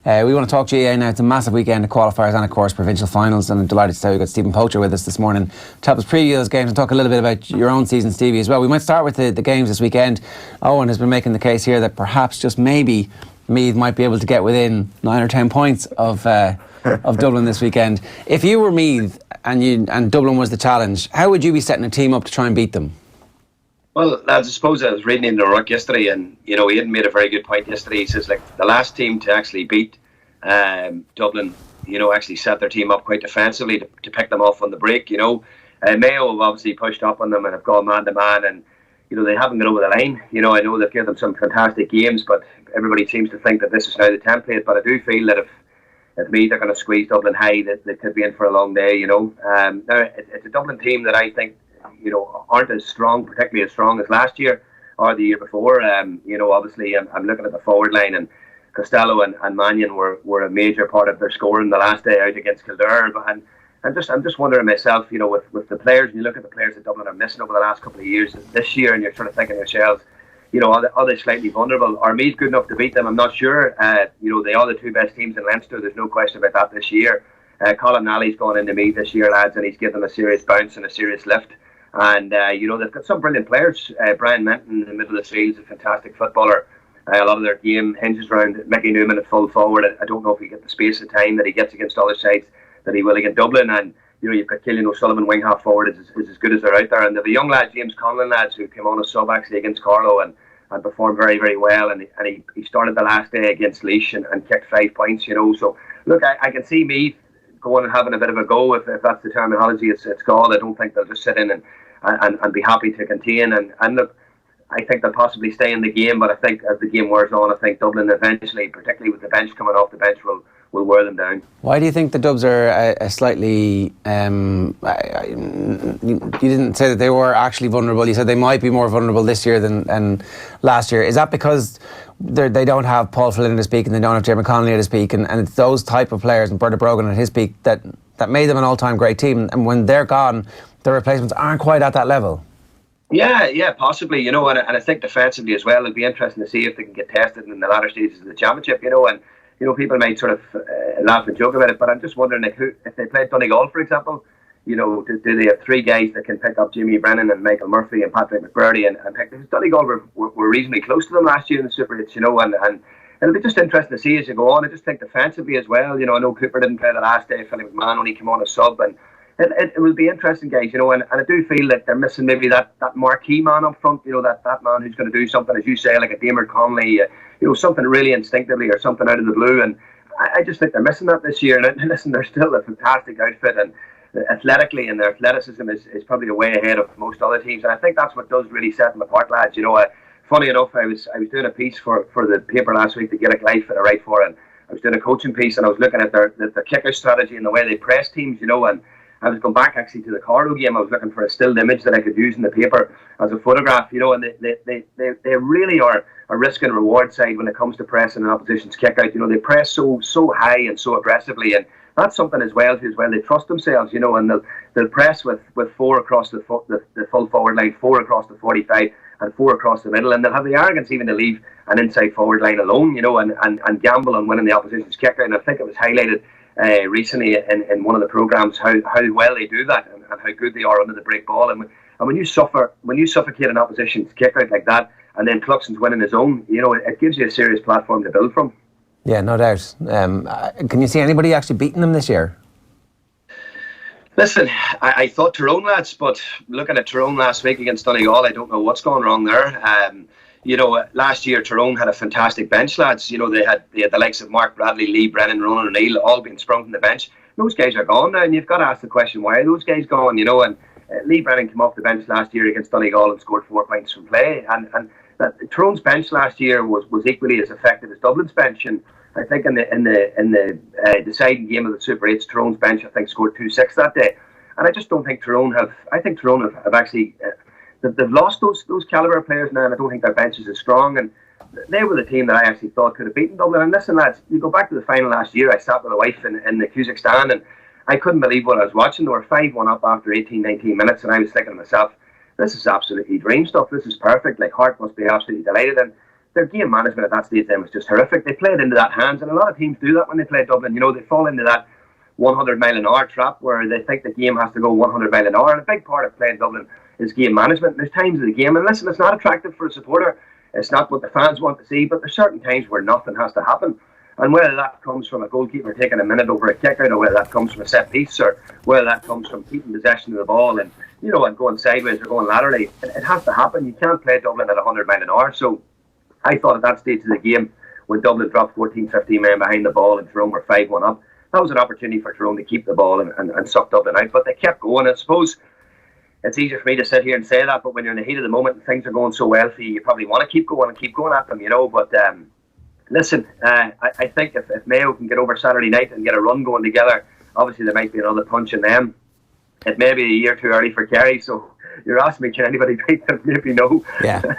We want to talk to you now. It's a massive weekend of qualifiers and, of course, provincial finals. And I'm delighted to say we've got Stephen Poacher with us this morning to help us preview those games and talk a little bit about your own season, Stevie, as well. We might start with the games this weekend. Eoin has been making the case here that perhaps, just maybe, Meath might be able to get within 9 or 10 points of Dublin this weekend. If you were Meath and Dublin was the challenge, how would you be setting a team up to try and beat them? Well, lads, I suppose I was reading in the Ruck yesterday, and he hadn't made a very good point yesterday. He says, like, the last team to actually beat Dublin, actually set their team up quite defensively to pick them off on the break. Mayo have obviously pushed up on them and have gone man to man, and they haven't got over the line. I know they've given them some fantastic games, but everybody seems to think that this is now the template. But I do feel that if Meath are going to squeeze Dublin high, that they could be in for a long day. Now it's a Dublin team that I think aren't as strong, particularly as strong as last year or the year before. Obviously I'm looking at the forward line, and Costello and Mannion were a major part of their scoring the last day out against Kildare. And I'm just wondering myself, with the players, and you look at the players that Dublin are missing over the last couple of years, this year, and you're sort of thinking to yourselves, are they slightly vulnerable? Are Meath good enough to beat them? I'm not sure. They are the two best teams in Leinster. There's no question about that this year. Colin Nally's gone into Meath this year, lads, and he's given them a serious bounce and a serious lift. And, they've got some brilliant players. Brian Menton in the middle of the field is a fantastic footballer. A lot of their game hinges around Mickey Newman at full forward. I don't know if he gets the space and time that he gets against other sides that he will against Dublin. And, you've got Killian O'Sullivan, wing half forward, is as good as they're out there. And they've a young lad, James Conlon, lads, who came on as sub actually against Carlow and performed very, very well. And he started the last day against Laois and kicked 5 points, So, look, I can see Meath going and having a bit of a go, if that's the terminology it's called. I don't think they'll just sit in and be happy to contain. And look, I think they'll possibly stay in the game, but I think as the game wears on, I think Dublin eventually, particularly with the bench coming off the bench, will wear them down. Why do you think the Dubs are a slightly... you didn't say that they were actually vulnerable. You said they might be more vulnerable this year than last year. Is that because they don't have Paul Flynn to speak and they don't have Jim Connolly to speak, and it's those type of players, and Berta Brogan at his peak, that made them an all-time great team, and when they're gone, their replacements aren't quite at that level? Yeah, possibly, and I think defensively as well, it'll be interesting to see if they can get tested in the latter stages of the championship, and people might sort of laugh and joke about it, but I'm just wondering if they played Donegal, for example, do they have three guys that can pick up Jimmy Brennan and Michael Murphy and Patrick McBurdy and pick them? Donegal were reasonably close to them last year in the Super Hits, and it'll be just interesting to see as you go on. I just think defensively as well, I know Cooper didn't play the last day, Philly McMahon only came on as sub, and it will be interesting, guys, and I do feel that they're missing maybe that marquee man up front, that man who's going to do something, as you say, like a Damon Connolly, something really instinctively or something out of the blue, and I just think they're missing that this year. And listen, they're still a fantastic outfit, and athletically, and their athleticism is probably way ahead of most other teams, and I think that's what does really set them apart, lads. Funny enough, I was doing a piece for the paper last week, the Gaelic Life that I write for, and I was doing a coaching piece, and I was looking at their kick-out strategy and the way they press teams, and I was going back actually to the Carlow game. I was looking for a stilled image that I could use in the paper as a photograph, and they really are a risk and reward side when it comes to pressing an opposition's kick out. They press so high and so aggressively, and that's something as well. They trust themselves, and they'll press with 4 across the full forward line, 4 across the 45, and 4 across the middle, and they'll have the arrogance even to leave an inside forward line alone, and gamble on winning the opposition's kick out. And I think it was highlighted recently in one of the programmes how well they do that, and how good they are under the break ball. And when you suffocate an opposition's kick out like that, and then Cluxton's winning his own, it gives you a serious platform to build from. Yeah, no doubt. Can you see anybody actually beating them this year? Listen, I thought Tyrone, lads, but looking at Tyrone last week against Donegal, I don't know what's gone wrong there. Last year Tyrone had a fantastic bench, lads. They had the likes of Mark Bradley, Lee Brennan, Ronan O'Neill, all being sprung from the bench. Those guys are gone now, and you've got to ask the question, why are those guys gone? And Lee Brennan came off the bench last year against Donegal and scored 4 points from play, and Tyrone's bench last year was equally as effective as Dublin's bench. And I think in the deciding game of the Super 8s, Tyrone's bench scored 2-6 that day. And I just don't think Tyrone have. I think Tyrone have actually they've lost those calibre players now, and I don't think their bench is as strong. And they were the team that I actually thought could have beaten Dublin. And listen, lads, you go back to the final last year. I sat with a wife in the Cusack stand, and I couldn't believe what I was watching. They were 5-1 up after 18-19 minutes, and I was thinking to myself, this is absolutely dream stuff. This is perfect. Like, Harte must be absolutely delighted. And their game management at that stage then was just horrific. They played into that hands, and a lot of teams do that when they play Dublin. You know, they fall into that 100 mile an hour trap where they think the game has to go 100 mile an hour, and a big part of playing Dublin is game management. There's times of the game, and listen, it's not attractive for a supporter, it's not what the fans want to see, but there's certain times where nothing has to happen. And whether that comes from a goalkeeper taking a minute over a kick out, or whether that comes from a set piece, or whether that comes from keeping possession of the ball and, you know, and going sideways or going laterally, it has to happen. You can't play Dublin at 100 mile an hour. So I thought at that stage of the game, when Dublin dropped 14-15 men behind the ball and Tyrone were 5-1 up, that was an opportunity for Tyrone to keep the ball and suck Dublin out. But they kept going. I suppose it's easier for me to sit here and say that, but when you're in the heat of the moment and things are going so well for you, you probably want to keep going and keep going at them, you know. But listen, I think if Mayo can get over Saturday night and get a run going together, obviously there might be another punch in them. It may be a year too early for Kerry, so you're asking me, can anybody beat them? Maybe no. Yeah.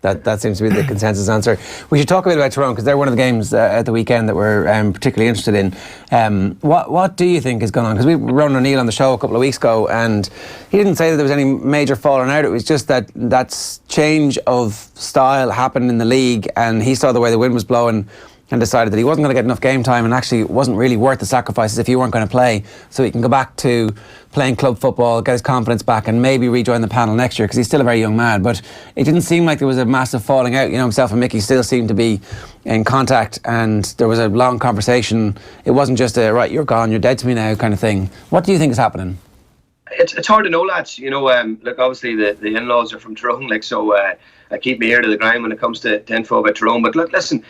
That seems to be the consensus answer. We should talk a bit about Tyrone, because they're one of the games at the weekend that we're particularly interested in. What do you think is going on? Because we were Ronan O'Neill on the show a couple of weeks ago, and he didn't say that there was any major falling out. It was just that change of style happened in the league, and he saw the way the wind was blowing and decided that he wasn't going to get enough game time, and actually it wasn't really worth the sacrifices if you weren't going to play, so he can go back to playing club football, get his confidence back, and maybe rejoin the panel next year, because he's still a very young man. But it didn't seem like there was a massive falling out. You know, himself and Mickey still seemed to be in contact, and there was a long conversation. It wasn't just a, right, you're gone, you're dead to me now kind of thing. What do you think is happening? It's hard to know, lads. You know, look, obviously the in-laws are from Tyrone, like, so I keep my ear to the ground when it comes to info about Tyrone. But look, listen,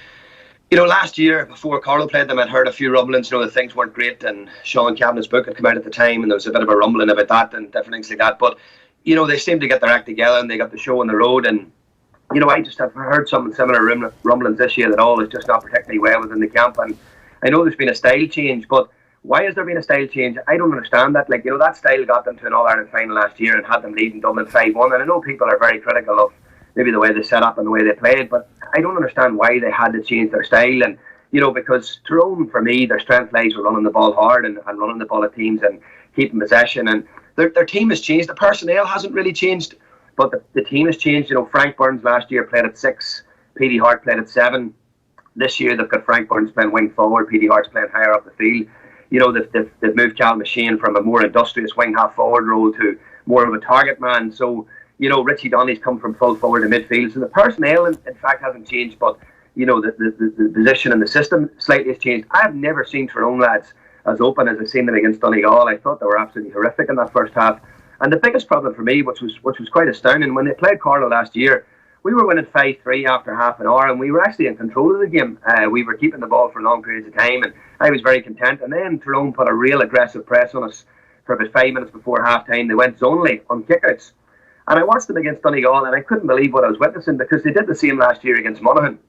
you know, last year, before Carlo played them, I'd heard a few rumblings, you know, that things weren't great, and Sean Cavanagh's book had come out at the time, and there was a bit of a rumbling about that and different things like that. But, you know, they seemed to get their act together, and they got the show on the road, and, you know, I just have heard some similar rumblings this year that all is just not particularly well within the camp. And I know there's been a style change, but why has there been a style change? I don't understand that. Like, you know, that style got them to an All-Ireland final last year and had them leading Dublin 5-1, and I know people are very critical of maybe the way they set up and the way they played, but I don't understand why they had to change their style. And, you know, because Tyrone, for me, their strength lies with running the ball hard and running the ball at teams and keeping possession. And their team has changed. The personnel hasn't really changed, but the team has changed. You know, Frank Burns last year played at 6, Petey Harte played at 7. This year they've got Frank Burns playing wing forward, Petey Harte's playing higher up the field. You know, they've moved Callum Sheahan from a more industrious wing half forward role to more of a target man. So, you know, Richie Donny's come from full forward to midfield. So the personnel, in fact, hasn't changed, but, you know, the position and the system slightly has changed. I've never seen Tyrone lads as open as I've seen them against Donegal. I thought they were absolutely horrific in that first half. And the biggest problem for me, which was quite astounding, when they played Carlo last year, we were winning 5-3 after half an hour, and we were actually in control of the game. We were keeping the ball for long periods of time, and I was very content. And then Tyrone put a real aggressive press on us for about 5 minutes before half time. They went zonally on kickouts. And I watched them against Donegal, and I couldn't believe what I was witnessing, because they did the same last year against Monaghan.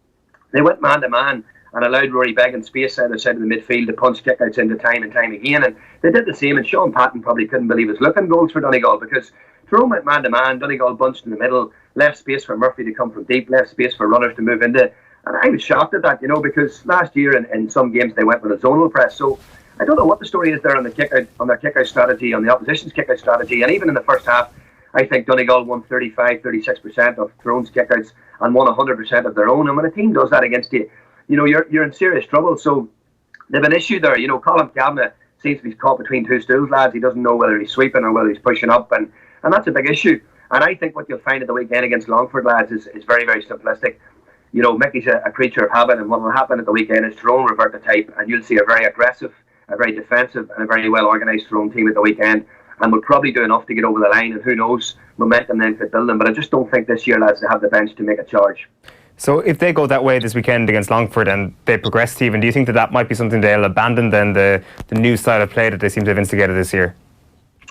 They went man-to-man and allowed Rory Beggan space either side of the midfield to punch kickouts into time and time again. And they did the same, and Sean Patton probably couldn't believe his looking goals for Donegal, because Tyrone went man-to-man, Donegal bunched in the middle, left space for Murphy to come from deep, left space for runners to move into. And I was shocked at that, you know, because last year in some games they went with a zonal press. So I don't know what the story is there on their kick-out strategy, on the opposition's kick-out strategy. And even in the first half, I think Donegal won 35-36% of Tyrone's kickouts and won 100% of their own. And when a team does that against you, you know, you're in serious trouble. So they've an issue there. You know, Colin Kavanagh seems to be caught between two stools, lads. He doesn't know whether he's sweeping or whether he's pushing up, and that's a big issue. And I think what you'll find at the weekend against Longford, lads, is very, very simplistic. You know, Mickey's a creature of habit, and what will happen at the weekend is Tyrone revert to type, and you'll see a very aggressive, a very defensive, and a very well organised Tyrone team at the weekend. And we'll probably do enough to get over the line, and who knows, momentum then could build them. But I just don't think this year, lads, they have the bench to make a charge. So if they go that way this weekend against Longford and they progress, Stephen, do you think that might be something they'll abandon then, the new style of play that they seem to have instigated this year?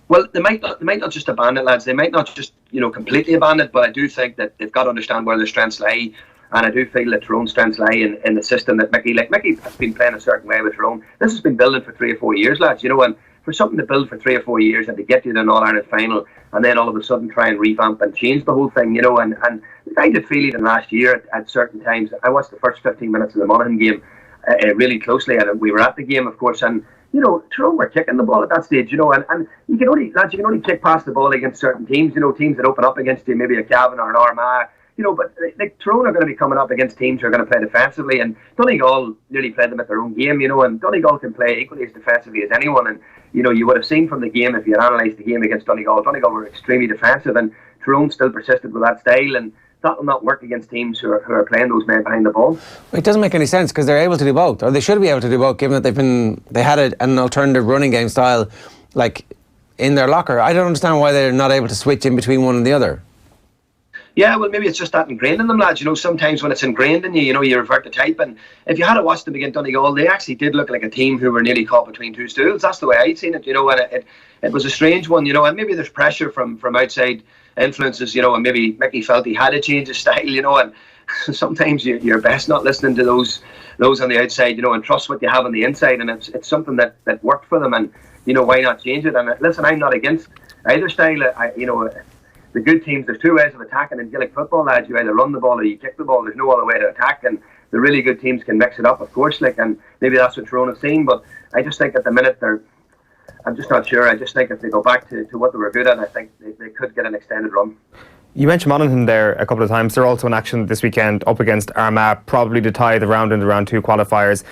Well, they might not just abandon it, lads. They might not just, you know, completely abandon it, but I do think that they've got to understand where their strengths lie. And I do feel that Tyrone's strengths lie in the system that Mickey has been playing a certain way with Tyrone. This has been building for 3 or 4 years, lads, you know, and for something to build for 3 or 4 years and to get you to an All-Ireland final and then all of a sudden try and revamp and change the whole thing, you know, and I did feel even last year at certain times. I watched the first 15 minutes of the Monaghan game really closely, and we were at the game, of course, and you know, Tyrone were kicking the ball at that stage, you know, and you can only kick past the ball against certain teams, you know, teams that open up against you, maybe a Cavan or an Armagh, but like Tyrone are going to be coming up against teams who are going to play defensively, and Donegal nearly played them at their own game, and Donegal can play equally as defensively as anyone. And you would have seen from the game, if you had analysed the game against Donegal were extremely defensive, and Tyrone still persisted with that style, and that will not work against teams who are playing those men behind the ball. It doesn't make any sense because they're able to do both, or they should be able to do both, given that they had an alternative running game style like in their locker. I don't understand why they're not able to switch in between one and the other. Yeah, well, maybe it's just that ingrained in them, lads. Sometimes when it's ingrained in you, you revert to type. And if you had watched them against Donegal, they actually did look like a team who were nearly caught between two stools. That's the way I'd seen it, and it was a strange one, and maybe there's pressure from outside influences, and maybe Mickey felt he had to change his style, and sometimes you're best not listening to those on the outside, and trust what you have on the inside. And it's something that worked for them, and why not change it? And listen, I'm not against either style. The good teams, there's two ways of attacking in Gaelic football, lads. You either run the ball or you kick the ball. There's no other way to attack, and the really good teams can mix it up, of course, and maybe that's what Tyrone have seen. But I just think at the minute I'm just not sure. I just think if they go back to what they were good at, I think they could get an extended run. You mentioned Monaghan there a couple of times. They're also in action this weekend up against Armagh, probably to tie the round in the round 2 qualifiers.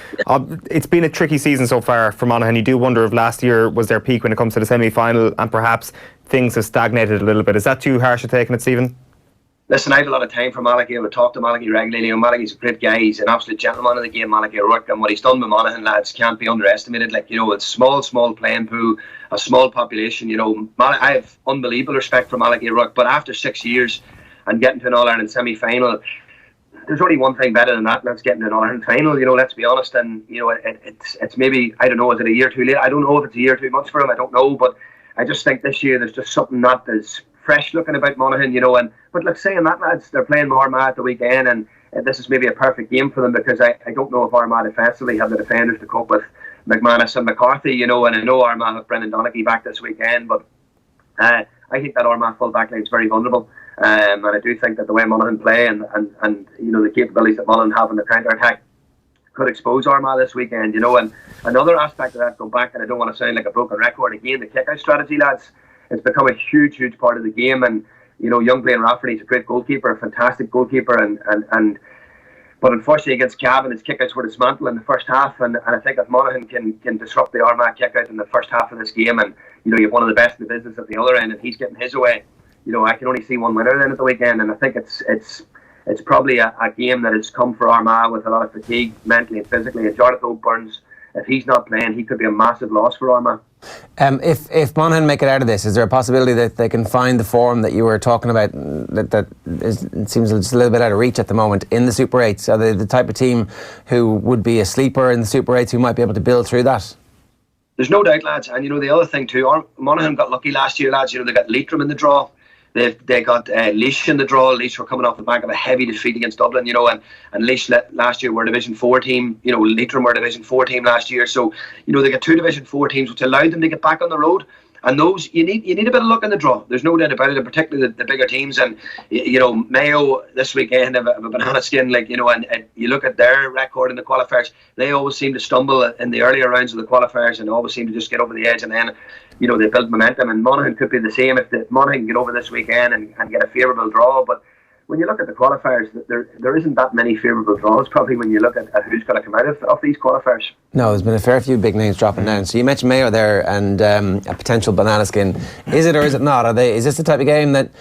It's been a tricky season so far for Monaghan. You do wonder if last year was their peak when it comes to the semi-final, and perhaps things have stagnated a little bit. Is that too harsh a take on it, Stephen? Listen, I have a lot of time for Malachy. I would talk to Malachy regularly. Malachy's a great guy. He's an absolute gentleman of the game, Malachy O'Rourke. And what he's done with Monaghan, lads, can't be underestimated. It's small playing pool, a small population. I have unbelievable respect for Malachy O'Rourke. But after 6 years and getting to an All-Ireland semi-final, there's only one thing better than that, and that's getting to an All-Ireland final, let's be honest. And, it's maybe, I don't know, is it a year too late? I don't know if it's a year too much for him. I don't know. But I just think this year there's just something not as fresh looking about Monaghan, but look, saying that, lads, they're playing Armagh at the weekend, and this is maybe a perfect game for them, because I don't know if Armagh defensively have the defenders to cope with McManus and McCarthy, and I know Armagh have Brendan Donaghy back this weekend, but I think that Armagh full back line is very vulnerable, and I do think that the way Monaghan play and the capabilities that Monaghan have in the counter-attack could expose Armagh this weekend, and another aspect of that, going back, and I don't want to sound like a broken record again, the kick-out strategy, lads. It's become a huge part of the game, and young Blaine Rafferty's a great goalkeeper, a fantastic goalkeeper, but unfortunately against Cavan, his kickouts were dismantled in the first half, and I think if Monaghan can disrupt the Armagh kickout in the first half of this game, and you have one of the best in the business at the other end, and he's getting his away, I can only see one winner then at the weekend, and I think it's probably a game that has come for Armagh with a lot of fatigue mentally and physically, and Jonathan Burns, if he's not playing, he could be a massive loss for Armagh. If Monaghan make it out of this, is there a possibility that they can find the form that you were talking about it seems just a little bit out of reach at the moment in the Super 8s? Are they the type of team who would be a sleeper in the Super 8s who might be able to build through that? There's no doubt, lads. And the other thing too, Monaghan got lucky last year, lads. They got Leitrim in the draw. They got Laois in the draw. Laois were coming off the back of a heavy defeat against Dublin, and Laois last year were a Division 4 team. Leitrim were a Division 4 team last year. So, they got 2 Division 4 teams, which allowed them to get back on the road. And those, you need a bit of luck in the draw. There's no doubt about it, and particularly the bigger teams. And, Mayo this weekend have a banana skin, and you look at their record in the qualifiers, they always seem to stumble in the earlier rounds of the qualifiers and always seem to just get over the edge, and then, they build momentum. And Monaghan could be the same if Monaghan can get over this weekend and get a favourable draw. But when you look at the qualifiers, there isn't that many favourable draws, probably, when you look at who's going to come out of these qualifiers. No, there's been a fair few big names dropping down. So you mentioned Mayo there and a potential banana skin. Is it or is it not? Is this the type of game that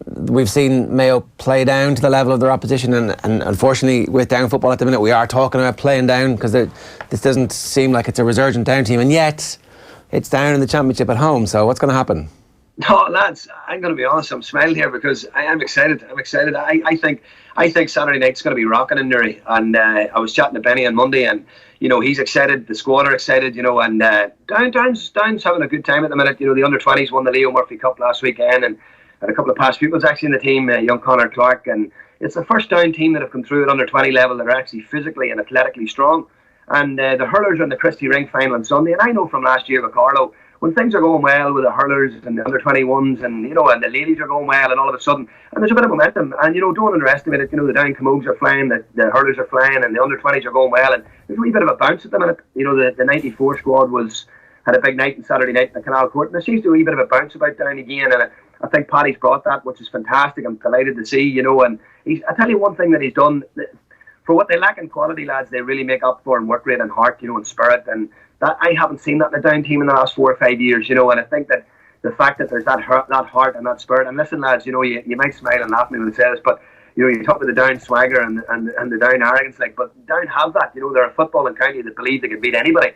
we've seen Mayo play down to the level of their opposition? And unfortunately, with down football at the minute, we are talking about playing down, because this doesn't seem like it's a resurgent down team, and yet it's down in the Championship at home. So what's going to happen? No, lads, I'm going to be honest, I'm smiling here because I am excited. I think Saturday night's going to be rocking in Newry. And I was chatting to Benny on Monday, and he's excited, the squad are excited, and Down's having a good time at the minute. The under-20s won the Leo Murphy Cup last weekend, and had a couple of past pupils actually in the team, young Conor Clark, and it's the first Down team that have come through at under-20 level that are actually physically and athletically strong. And the hurlers are in the Christie Ring final on Sunday, and I know from last year with Carlo, when things are going well with the hurlers and the under-21s, and and the ladies are going well, and all of a sudden, and there's a bit of momentum, and don't underestimate it. The Down Camogues are flying, the hurlers are flying, and the under-20s are going well, and there's a wee bit of a bounce at the minute. The 94 squad had a big night on Saturday night in the Canal Court, and there seems to be a wee bit of a bounce about Down again, and I think Paddy's brought that, which is fantastic. I'm delighted to see, you know, and I tell you one thing that he's done, for what they lack in quality, lads, they really make up for in work rate and heart, you know, and spirit, and that I haven't seen that in the Down team in the last 4 or 5 years, you know, and I think that the fact that there's that heart and that spirit, and listen, lads, you know, you might smile and laugh at me when I say this, but you know, you talk about the Down swagger and the Down arrogance, like, but Down have that, you know, they're a footballing county that believe they can beat anybody.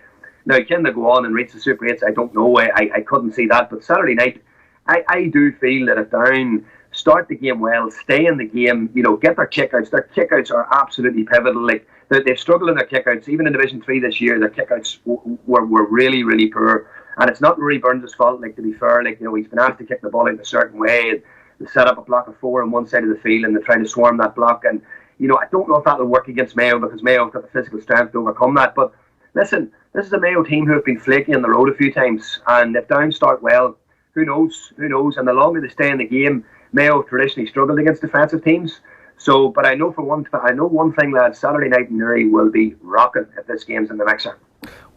Now, can they go on and reach the Super 8s? I don't know, I couldn't see that, but Saturday night, I do feel that if Down start the game well, stay in the game, you know, get their kickouts. Their kickouts are absolutely pivotal. Like they've struggled in their kickouts. Even in Division 3 this year, their kickouts were really, really poor. And it's not Rory Burns' fault, like, to be fair. Like, you know, he's been asked to kick the ball out a certain way. They set up a block of 4 on one side of the field and they try to swarm that block. And, you know, I don't know if that will work against Mayo because Mayo have got the physical strength to overcome that. But listen, this is a Mayo team who have been flaky on the road a few times. And if Down start well, who knows? Who knows? And the longer they stay in the game, Mayo have traditionally struggled against defensive teams. So, but I know one thing, lads. Saturday night in Newry will be rocking if this game's in the mixer.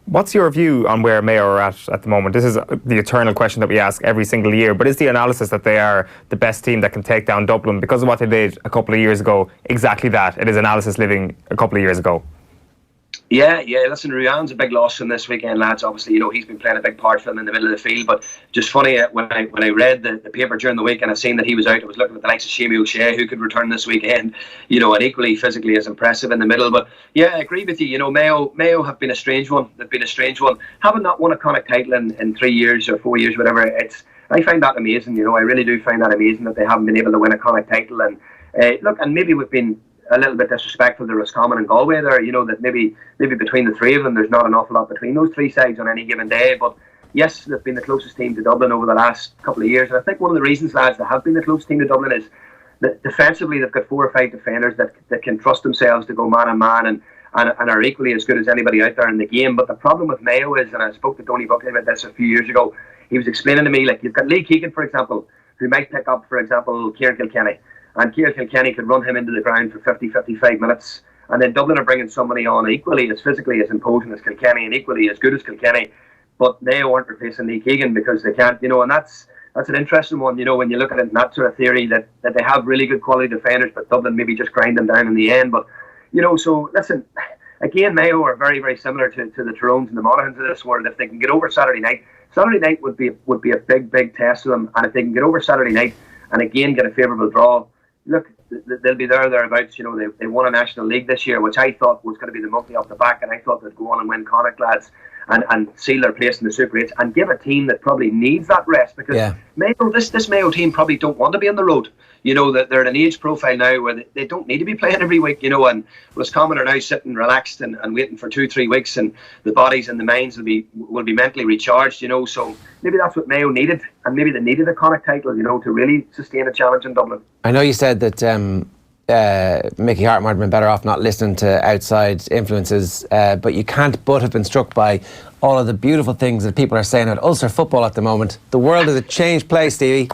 What's your view on where Mayo are at the moment? This is the eternal question that we ask every single year. But is the analysis that they are the best team that can take down Dublin because of what they did a couple of years ago? Exactly that. It is analysis living a couple of years ago. Yeah. Listen, Ruan's a big loss from this weekend, lads. Obviously, you know, he's been playing a big part for them in the middle of the field. But just funny, when I read the paper during the week and I seen that he was out, I was looking at the likes of Sheahan O'Shea, who could return this weekend, you know, and equally physically as impressive in the middle. But yeah, I agree with you. You know, Mayo have been a strange one. They've been a strange one. Having not won a Connacht title in 3 years or 4 years, whatever, I find that amazing. You know, I really do find that amazing that they haven't been able to win a Connacht title. And look, and maybe we've been a little bit disrespectful to Roscommon and Galway there, you know, that maybe between the three of them there's not an awful lot between those three sides on any given day. But yes, they've been the closest team to Dublin over the last couple of years, and I think one of the reasons, lads, they have been the closest team to Dublin is that defensively they've got 4 or 5 defenders that can trust themselves to go man on man and are equally as good as anybody out there in the game. But the problem with Mayo is, and I spoke to Tony Buckley about this a few years ago, he was explaining to me, like, you've got Lee Keegan, for example, who might pick up, for example, Kieran Kilkenny. And Kieran Kilkenny could run him into the ground for 50-55 minutes. And then Dublin are bringing somebody on equally as physically as imposing as Kilkenny and equally as good as Kilkenny. But Mayo aren't replacing Lee Keegan because they can't, you know, and that's an interesting one, you know, when you look at it in that sort of theory that they have really good quality defenders, but Dublin maybe just grind them down in the end. But, you know, so listen, again, Mayo are very, very similar to the Tyrones and the Monaghans of this world. If they can get over Saturday night would be a big, big test for them. And if they can get over Saturday night and again get a favourable draw, look, they'll be thereabouts. You know, they won a National League this year, which I thought was going to be the multi off the back, and I thought they'd go on and win Connacht, lads, and seal their place in the Super 8s and give a team that probably needs that rest because Mayo, this Mayo team probably don't want to be on the road. You know, that they're at an age profile now where they don't need to be playing every week, you know, and Roscommon are now sitting relaxed and waiting for 2-3 weeks, and the bodies and the minds will be mentally recharged, you know. So maybe that's what Mayo needed, and maybe they needed a Connacht title, you know, to really sustain a challenge in Dublin. I know you said that Mickey Harte might have been better off not listening to outside influences, but you can't but have been struck by all of the beautiful things that people are saying about Ulster football at the moment. The world is a changed place, Stevie.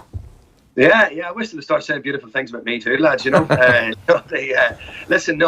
Yeah, I wish they'd start saying beautiful things about me too, lads, you know. Listen,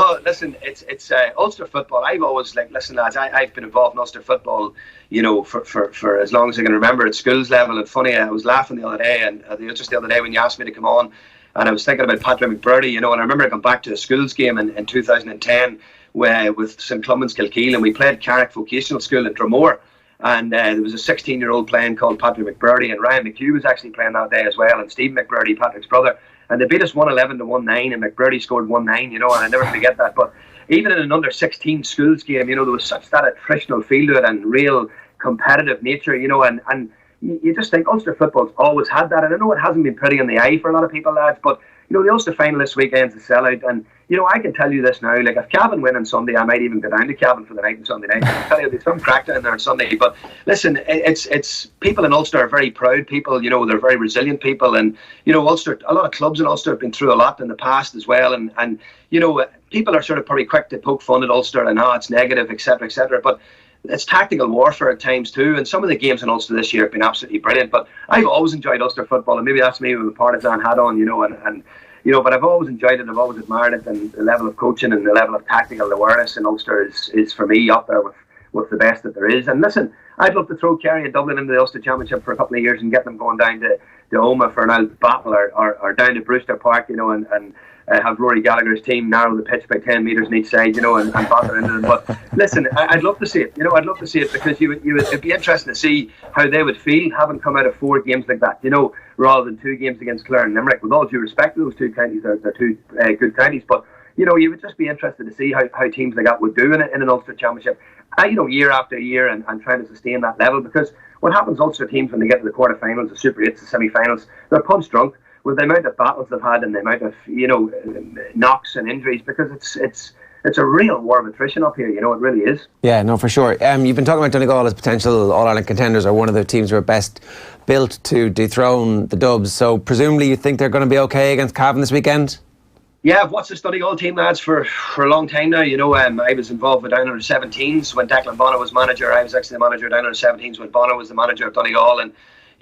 it's Ulster football. I've always, listen, lads, I've been involved in Ulster football, you know, for as long as I can remember at schools level. And funny, I was laughing the other day, and just the other day when you asked me to come on, and I was thinking about Patrick McBurdy, you know, and I remember I got back to a schools game in 2010 with St Clement's Kilkeel, and we played Carrick Vocational School in Dromore. And there was a 16-year-old playing called Patrick McBurdy, and Ryan McHugh was actually playing that day as well, and Steve McBurdy, Patrick's brother. And they beat us 111 to 19, and McBurdy scored 19, you know, and I never forget that. But even in an under-16 schools game, you know, there was such that attritional feel to it and real competitive nature, you know, and you just think Ulster football's always had that. And I know it hasn't been pretty in the eye for a lot of people, lads, but, you know, the Ulster final this weekend's a sellout, and, you know, I can tell you this now, like, if Cavan win on Sunday, I might even go down to Cavan for the night on Sunday night. I can tell you, there's some crack down there on Sunday, but listen, it's people in Ulster are very proud people, you know, they're very resilient people, and, you know, Ulster, a lot of clubs in Ulster have been through a lot in the past as well, and you know, people are sort of probably quick to poke fun at Ulster and, it's negative, etc., but it's tactical warfare at times too, and some of the games in Ulster this year have been absolutely brilliant. But I've always enjoyed Ulster football, and maybe that's me with a partisan hat on, you know, and you know, but I've always enjoyed it, I've always admired it, and the level of coaching and the level of tactical awareness in Ulster is for me up there with the best that there is. And listen, I'd love to throw Kerry and Dublin into the Ulster Championship for a couple of years and get them going down to Oma for an out battle, or down to Brewster Park, and have Rory Gallagher's team narrow the pitch by 10 metres on each side, and batter into them. But listen, I'd love to see it. I'd love to see it, because it'd be interesting to see how they would feel having come out of 4 games like that, rather than 2 games against Clare and Limerick. With all due respect to those 2 counties, they're 2 good counties, but you would just be interested to see how teams like that would do in an Ulster Championship, year after year, and trying to sustain that level. Because what happens, Ulster teams, when they get to the quarterfinals, the Super 8s, the semi-finals, they're punch drunk with the amount of battles they've had and the amount of knocks and injuries, because it's a real war of attrition up here. It really is. Yeah, no, for sure. You've been talking about Donegal as potential All-Ireland contenders, or one of the teams who are best built to dethrone the Dubs. So presumably you think they're going to be okay against Cavan this weekend? Yeah, I've watched the Donegal team, lads, for a long time now. I was involved with down under 17s when Declan Bonner was manager. I was actually the manager down under 17s when Bonner was the manager of Donegal. And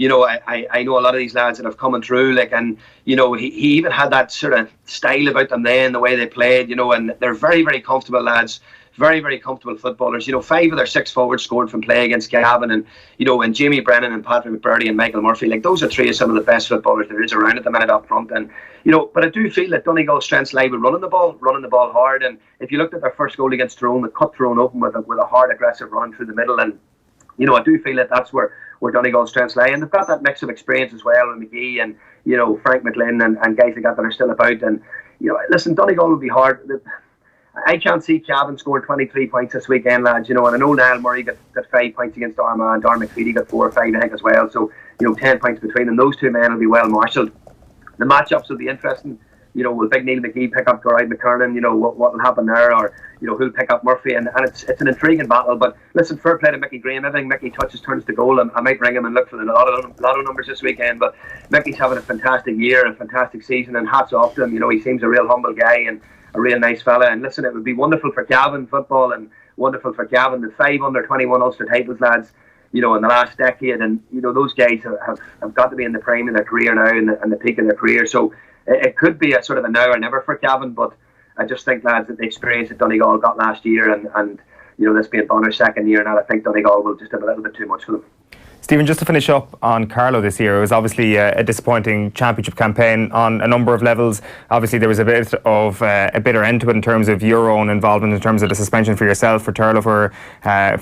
I know a lot of these lads that have come through, and he even had that sort of style about them then, the way they played, and they're very, very comfortable lads, very, very comfortable footballers. 5 of their 6 forwards scored from play against Cavan, and Jamie Brennan and Patrick McBurdy and Michael Murphy, those are 3 of some of the best footballers there is around at the minute up front. And but I do feel that Donegal's strengths lie with running the ball hard. And if you looked at their first goal against Tyrone, they cut Tyrone open with a hard, aggressive run through the middle. And I do feel that that's where Donegal's strengths lie, and they've got that mix of experience as well, with McGee and Frank McLean and guys like that are still about. And listen, Donegal will be hard. I can't see Cavan scoring 23 points this weekend, lads. And I know Niall Murray got 5 points against Armagh, and Darren McPheedy got 4 or 5, I think, as well. So 10 points between them. Those 2 men will be well marshalled. The matchups will be interesting. Will Big Neil McGee pick up Gilroy McKernan? What will happen there? Or who'll pick up Murphy? And it's an intriguing battle. But listen, fair play to Mickey Graham. Everything Mickey touches turns to goal. I might ring him and look for the lotto numbers this weekend. But Mickey's having a fantastic year, a fantastic season, and hats off to him. He seems a real humble guy and a real nice fella. And listen, it would be wonderful for Cavan football and wonderful for Cavan. The 5 under-21 Ulster titles, lads, in the last decade, and those guys have got to be in the prime of their career now, and the peak of their career. So it could be a sort of a now or never for Cavan, but I just think, lads, that the experience that Donegal got last year, and this being Bonner's second year now, I think Donegal will just have a little bit too much for them. Stephen, just to finish up on Carlow this year, it was obviously a disappointing championship campaign on a number of levels. Obviously, there was a bit of a bitter end to it in terms of your own involvement, in terms of the suspension for yourself, for Turlough,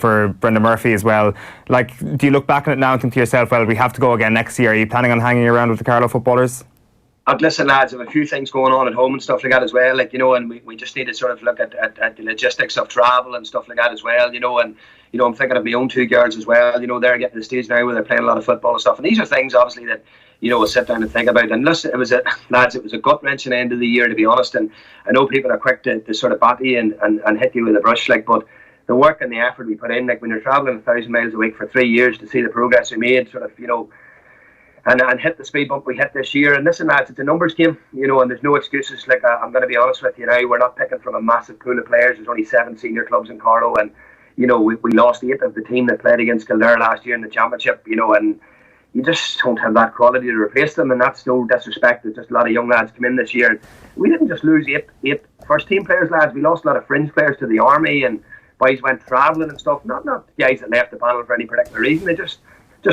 for Brendan Murphy as well. Do you look back on it now and think to yourself, well, we have to go again next year? Are you planning on hanging around with the Carlow footballers? Listen, lads, I have a few things going on at home and stuff like that as well, and we just need to sort of look at the logistics of travel and stuff like that as well, and I'm thinking of my own 2 girls as well. They're getting to the stage now where they're playing a lot of football and stuff, and these are things obviously that we'll sit down and think about. And listen, it was a gut wrenching end of the year, to be honest, and I know people are quick to sort of bat you and hit you with a brush, but the work and the effort we put in, when you're travelling 1,000 miles a week for 3 years to see the progress we made, sort of and hit the speed bump we hit this year. And listen, lads, it's a numbers game, and there's no excuses. I'm going to be honest with you now, we're not picking from a massive pool of players. There's only 7 senior clubs in Carlow, and we lost 8 of the team that played against Kildare last year in the championship, and you just don't have that quality to replace them. And that's no disrespect. There's just a lot of young lads come in this year. We didn't just lose eight first team players, lads. We lost a lot of fringe players to the army, and boys went travelling and stuff. Not guys that left the panel for any particular reason. They just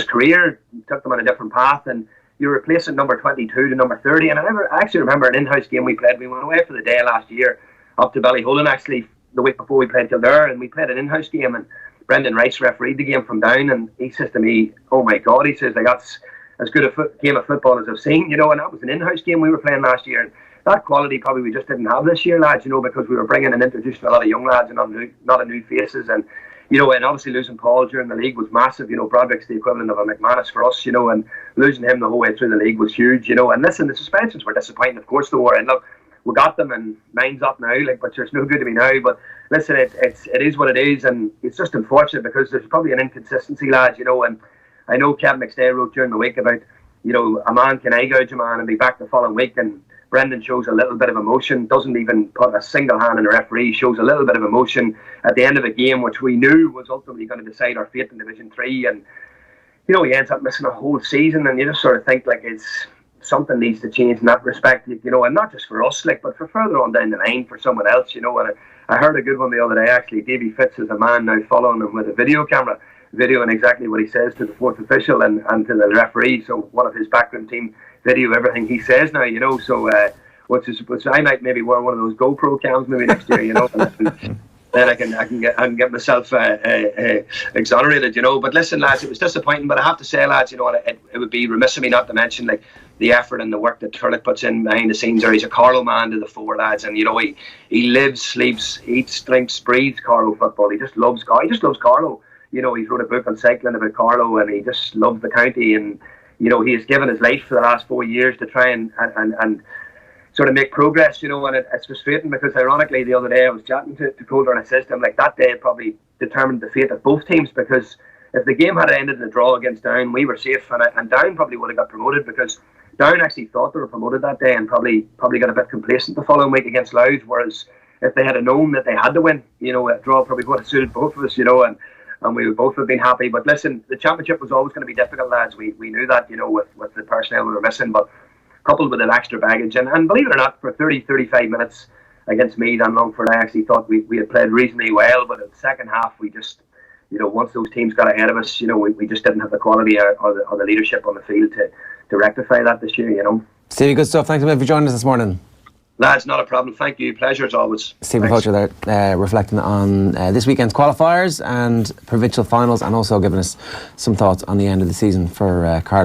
career took them on a different path, and you're replacing number 22 to number 30. And I actually remember an in-house game we played. We went away for the day last year up to Ballyholden, actually the week before we played Kildare, and we played an in-house game, and Brendan Rice refereed the game from down, and he says to me, oh my God, he says, that's as good a game of football as I've seen, and that was an in-house game we were playing last year. And that quality probably we just didn't have this year, lads, because we were bringing and introducing a lot of young lads and not a new faces. And and obviously losing Paul during the league was massive. Broderick's the equivalent of a McManus for us, and losing him the whole way through the league was huge, and listen, the suspensions were disappointing, of course they were, and look, we got them, and mine's up now, but there's no good to me now. But listen, it is what it is, and it's just unfortunate because there's probably an inconsistency, lads, and I know Kevin McStay wrote during the week about, a man can eye gouge a man and be back the following week, and Brendan shows a little bit of emotion, doesn't even put a single hand in the referee, shows a little bit of emotion at the end of a game which we knew was ultimately going to decide our fate in Division 3, and he ends up missing a whole season, and you just sort of think it's something needs to change in that respect, you know, and not just for us, like, but for further on down the line for someone else, you know. And I heard a good one the other day, actually. Davy Fitz is a man now following him with a video camera, videoing exactly what he says to the fourth official and to the referee. So one of his backroom team video everything he says now, you know. So which I might maybe wear one of those GoPro cams maybe next year, you know. Then I can get myself exonerated, you know. But listen, lads, it was disappointing. But I have to say, lads, you know, it would be remiss of me not to mention like the effort and the work that Turlock puts in behind the scenes. There, he's a Carlo man to the fore, lads, and you know he lives, sleeps, eats, drinks, breathes Carlo football. He just loves Carlo. You know, he's wrote a book on cycling about Carlo, and he just loves the county. And you know, he has given his life for the last 4 years to try and sort of make progress, you know. And it's frustrating because, ironically, the other day I was chatting to Calder and I said to him, like, that day probably determined the fate of both teams, because if the game had ended in a draw against Down, we were safe, and Down probably would have got promoted, because Down actually thought they were promoted that day and probably got a bit complacent the following week against Louth. Whereas if they had known that they had to win, you know, a draw probably would have suited both of us, you know, and we would both have been happy. But listen, the championship was always going to be difficult, lads. We knew that, you know, with the personnel we were missing, but coupled with an extra baggage, and believe it or not, for 35 minutes against Meath and Longford, I actually thought we had played reasonably well. But in the second half, we just, you know, once those teams got ahead of us, you know, we just didn't have the quality or the leadership on the field to rectify that this year, you know. Stevie, good stuff. Thanks a bit for joining us this morning. Lads, not a problem. Thank you. Pleasure as always. Stephen Poacher there, reflecting on this weekend's qualifiers and provincial finals, and also giving us some thoughts on the end of the season for Cardiff.